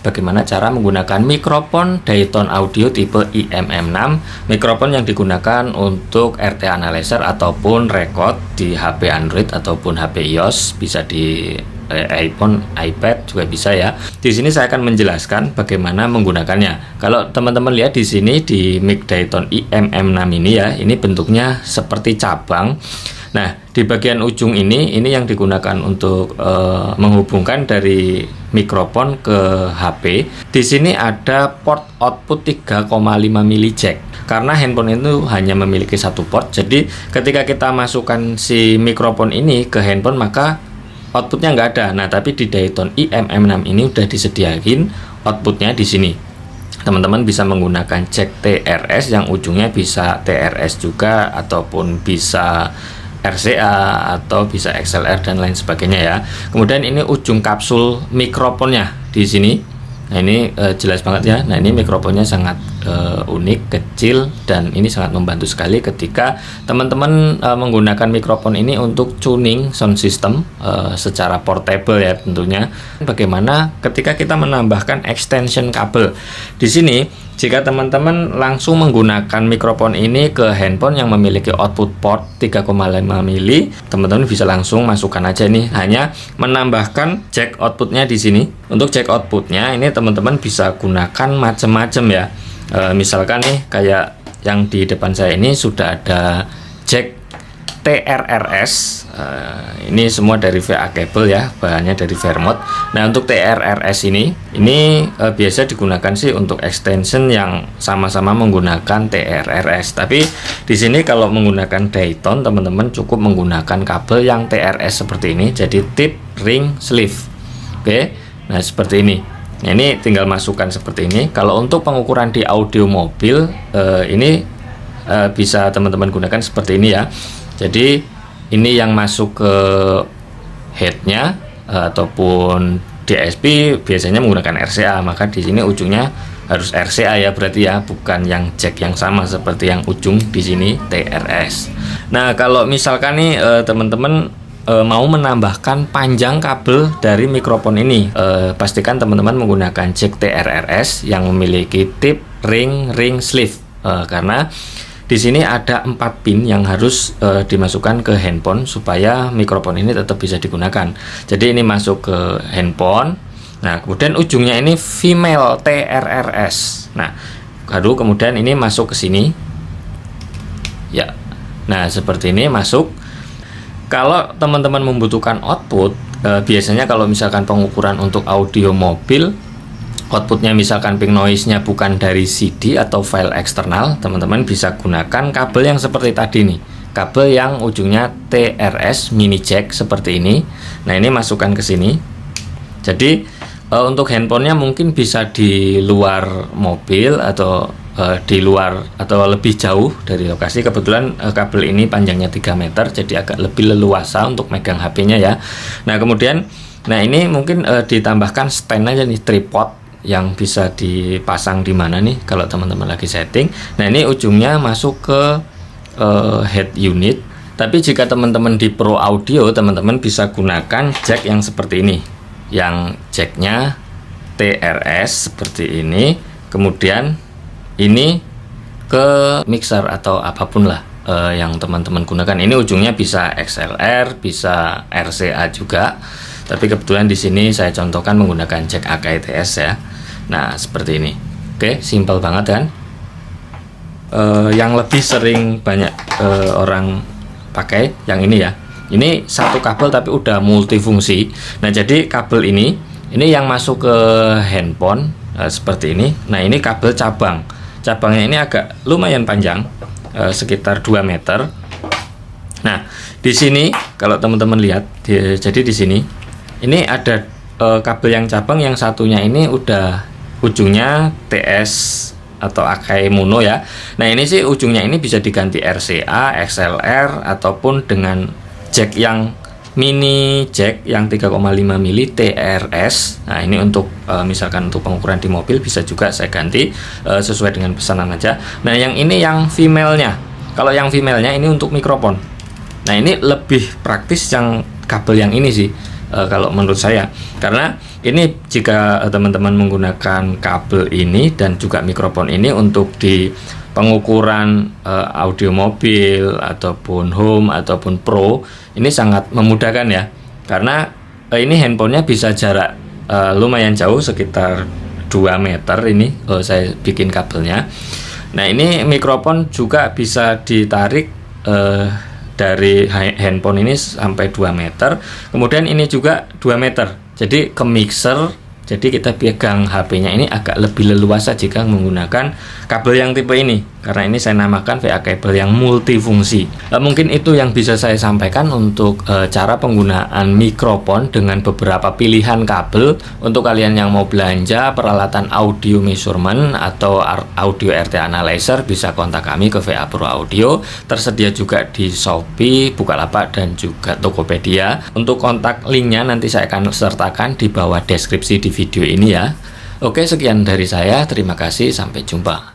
Bagaimana cara menggunakan mikrofon Dayton Audio tipe IMM6, mikrofon yang digunakan untuk RT analyzer ataupun record di HP Android ataupun HP iOS, bisa di iPhone, iPad juga bisa ya. Di sini saya akan menjelaskan bagaimana menggunakannya. Kalau teman-teman lihat di sini di mic Dayton IMM6 ini ya, ini bentuknya seperti cabang. Nah, di bagian ujung ini yang digunakan untuk menghubungkan dari mikrofon ke HP. Di sini ada port output 3,5 mili jack. Karena handphone itu hanya memiliki satu port, jadi ketika kita masukkan si mikrofon ini ke handphone maka outputnya nggak ada. Nah, tapi di Dayton IMM6 ini udah disediain outputnya di sini. Teman-teman bisa menggunakan jack TRS yang ujungnya bisa TRS juga ataupun bisa RCA atau bisa XLR dan lain sebagainya ya. Kemudian ini ujung kapsul mikrofonnya di sini. Nah, ini jelas banget ya. Nah, ini mikrofonnya sangat unik, kecil, dan ini sangat membantu sekali ketika teman-teman menggunakan mikrofon ini untuk tuning sound system secara portable ya tentunya. Bagaimana ketika kita menambahkan extension kabel di sini? Jika teman-teman langsung menggunakan mikrofon ini ke handphone yang memiliki output port 3,5 mili, teman-teman bisa langsung masukkan aja nih, hanya menambahkan jack outputnya di sini. Untuk jack outputnya ini teman-teman bisa gunakan macam-macam ya. Misalkan nih kayak yang di depan saya ini sudah ada jack TRRS. Ini semua dari VA cable ya, bahannya dari Vermont. Nah, untuk TRRS ini biasa digunakan sih untuk extension yang sama-sama menggunakan TRRS. Tapi di sini kalau menggunakan Dayton, teman-teman cukup menggunakan kabel yang TRS seperti ini, jadi tip, ring, sleeve. Oke, nah seperti ini. Nah, ini tinggal masukkan seperti ini. Kalau untuk pengukuran di audio mobil, ini bisa teman-teman gunakan seperti ini ya. Jadi ini yang masuk ke headnya ataupun DSP biasanya menggunakan RCA, maka di sini ujungnya harus RCA ya berarti ya, bukan yang jack yang sama seperti yang ujung di sini TRS. Nah, kalau misalkan nih teman-teman mau menambahkan panjang kabel dari mikrofon ini, pastikan teman-teman menggunakan jack TRRS yang memiliki tip, ring, sleeve, karena di sini ada 4 pin yang harus dimasukkan ke handphone supaya mikrofon ini tetap bisa digunakan. Jadi ini masuk ke handphone. Nah, kemudian ujungnya ini female TRRS. Nah, baru kemudian ini masuk ke sini. Ya. Nah, seperti ini masuk. Kalau teman-teman membutuhkan output, biasanya kalau misalkan pengukuran untuk audio mobil, outputnya misalkan ping noise-nya bukan dari CD atau file eksternal, teman-teman bisa gunakan kabel yang seperti tadi nih, kabel yang ujungnya TRS mini jack seperti ini. Nah, ini masukkan ke sini. Jadi untuk handphonenya mungkin bisa di luar mobil atau di luar atau lebih jauh dari lokasi. Kebetulan kabel ini panjangnya 3 meter, jadi agak lebih leluasa untuk megang HP-nya ya. Nah, kemudian ini mungkin ditambahkan stand aja nih, tripod yang bisa dipasang di mana nih kalau teman-teman lagi setting. Nah, ini ujungnya masuk ke head unit. Tapi jika teman-teman di Pro Audio, teman-teman bisa gunakan jack yang seperti ini, yang jacknya TRS seperti ini. Kemudian ini ke mixer atau apapun lah yang teman-teman gunakan. Ini ujungnya bisa XLR, bisa RCA juga. Tapi kebetulan di sini saya contohkan menggunakan jack AKTS ya. Nah, seperti ini. Oke, simpel banget kan? Yang lebih sering banyak orang pakai yang ini ya. Ini satu kabel tapi udah multifungsi. Nah, jadi kabel ini yang masuk ke handphone seperti ini. Nah, ini kabel cabang. Cabangnya ini agak lumayan panjang, sekitar 2 meter. Nah, di sini kalau teman-teman lihat, jadi di sini ini ada kabel yang cabang, yang satunya ini udah ujungnya TS atau Akai Mono ya. Nah, ini sih ujungnya ini bisa diganti RCA, XLR ataupun dengan jack yang mini jack yang 3,5 mili TRS. Nah, ini untuk misalkan untuk pengukuran di mobil bisa juga saya ganti sesuai dengan pesanan aja. Nah, yang ini yang female-nya. Kalau yang female-nya ini untuk mikrofon. Nah, ini lebih praktis yang kabel yang ini sih. kalau menurut saya, karena ini jika teman-teman menggunakan kabel ini dan juga mikrofon ini untuk di pengukuran audio mobil ataupun home ataupun pro, ini sangat memudahkan ya, karena ini handphonenya bisa jarak lumayan jauh sekitar 2 meter ini saya bikin kabelnya. Nah, ini mikrofon juga bisa ditarik dari handphone ini sampai 2 meter. Kemudian ini juga 2 meter. Jadi ke mixer, jadi kita pegang HP-nya ini agak lebih leluasa jika menggunakan kabel yang tipe ini. Karena ini saya namakan VA kabel yang multifungsi. Mungkin itu yang bisa saya sampaikan untuk cara penggunaan mikrofon dengan beberapa pilihan kabel. Untuk kalian yang mau belanja peralatan audio measurement atau audio RT analyzer, bisa kontak kami ke VA Pro Audio. Tersedia juga di Shopee, Bukalapak, dan juga Tokopedia. Untuk kontak linknya nanti saya akan sertakan di bawah deskripsi di video ini ya. Oke, sekian dari saya. Terima kasih. Sampai jumpa.